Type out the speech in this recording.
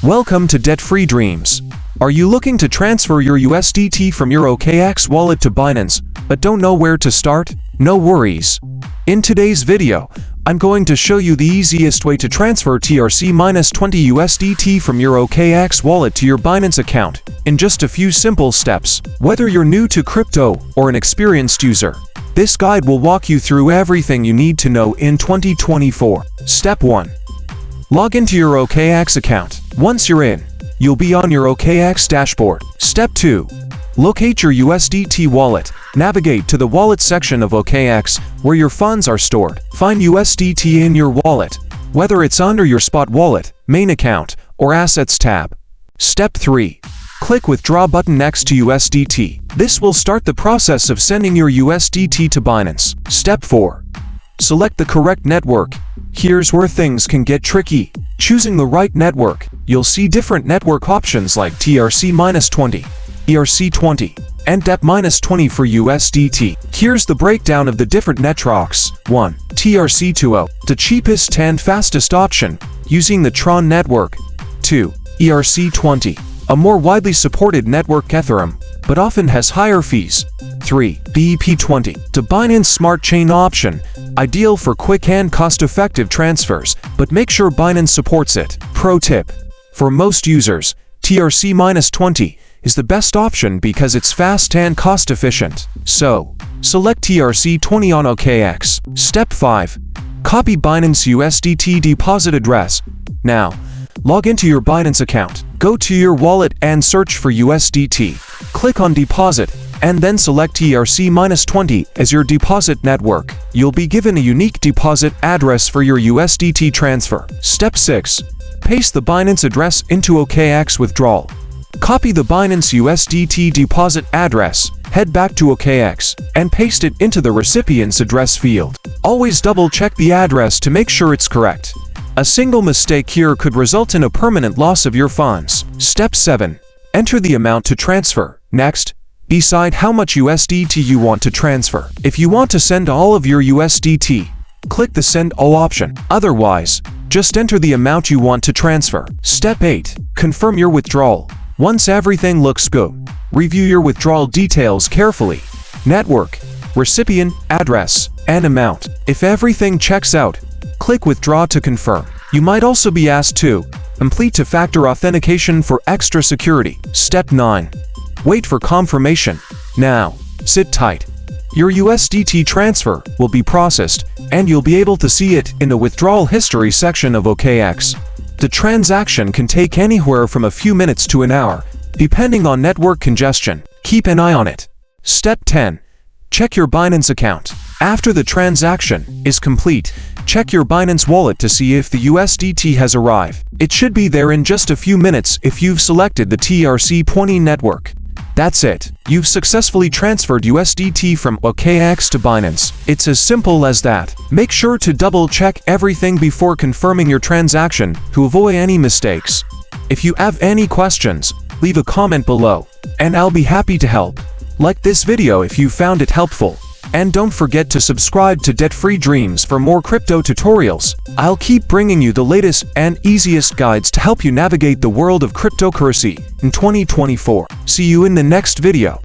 Welcome to Debt-Free Dreams. Are you looking to transfer your USDT from your OKX wallet to Binance, but don't know where to start? No worries. In today's video, I'm going to show you the easiest way to transfer TRC-20 USDT from your OKX wallet to your Binance account in just a few simple steps. Whether you're new to crypto or an experienced user, this guide will walk you through everything you need to know in 2024. Step 1. Log into your OKX account. Once you're in, you'll be on your OKX dashboard. Step 2. Locate your USDT wallet. Navigate to the Wallet section of OKX, where your funds are stored. Find USDT in your wallet, whether it's under your Spot Wallet, Main Account, or Assets tab. Step 3. Click Withdraw button next to USDT. This will start the process of sending your USDT to Binance. Step 4. Select the correct network. Here's where things can get tricky. Choosing the right network, you'll see different network options like TRC-20, ERC-20, and DEP-20 for USDT. Here's the breakdown of the different networks. 1. TRC-20, the cheapest and fastest option, using the Tron network. 2. ERC-20, a more widely supported network Ethereum, but often has higher fees. 3. BEP-20, the Binance Smart Chain option, ideal for quick and cost-effective transfers, but make sure Binance supports it. Pro tip: for most users, TRC-20 is the best option because it's fast and cost-efficient. So, select TRC-20 on OKX. Step 5. Copy Binance USDT deposit address. Now, log into your Binance account. Go to your wallet and search for USDT. Click on Deposit, and then select TRC-20 as your deposit network. You'll be given a unique deposit address for your USDT transfer. Step 6. Paste the Binance address into OKX withdrawal. Copy the Binance USDT deposit address, head back to OKX, and paste it into the recipient's address field. Always double-check the address to make sure it's correct. A single mistake here could result in a permanent loss of your funds. Step 7. Enter the amount to transfer. Next, decide how much USDT you want to transfer. If you want to send all of your USDT, click the Send All option. Otherwise, just enter the amount you want to transfer. Step 8. Confirm your withdrawal. Once everything looks good, review your withdrawal details carefully. Network, recipient, address, and amount. If everything checks out, click Withdraw to confirm. You might also be asked to complete two-factor authentication for extra security. Step 9. Wait for confirmation. Now, sit tight. Your USDT transfer will be processed, and you'll be able to see it in the withdrawal history section of OKX. The transaction can take anywhere from a few minutes to an hour, depending on network congestion. Keep an eye on it. Step 10. Check your Binance account. After the transaction is complete, check your Binance wallet to see if the USDT has arrived. It should be there in just a few minutes if you've selected the TRC-20 network. That's it. You've successfully transferred USDT from OKX to Binance. It's as simple as that. Make sure to double-check everything before confirming your transaction to avoid any mistakes. If you have any questions, leave a comment below, and I'll be happy to help. Like this video if you found it helpful. And don't forget to subscribe to Debt-Free Dreams for more crypto tutorials. I'll keep bringing you the latest and easiest guides to help you navigate the world of cryptocurrency in 2024. See you in the next video.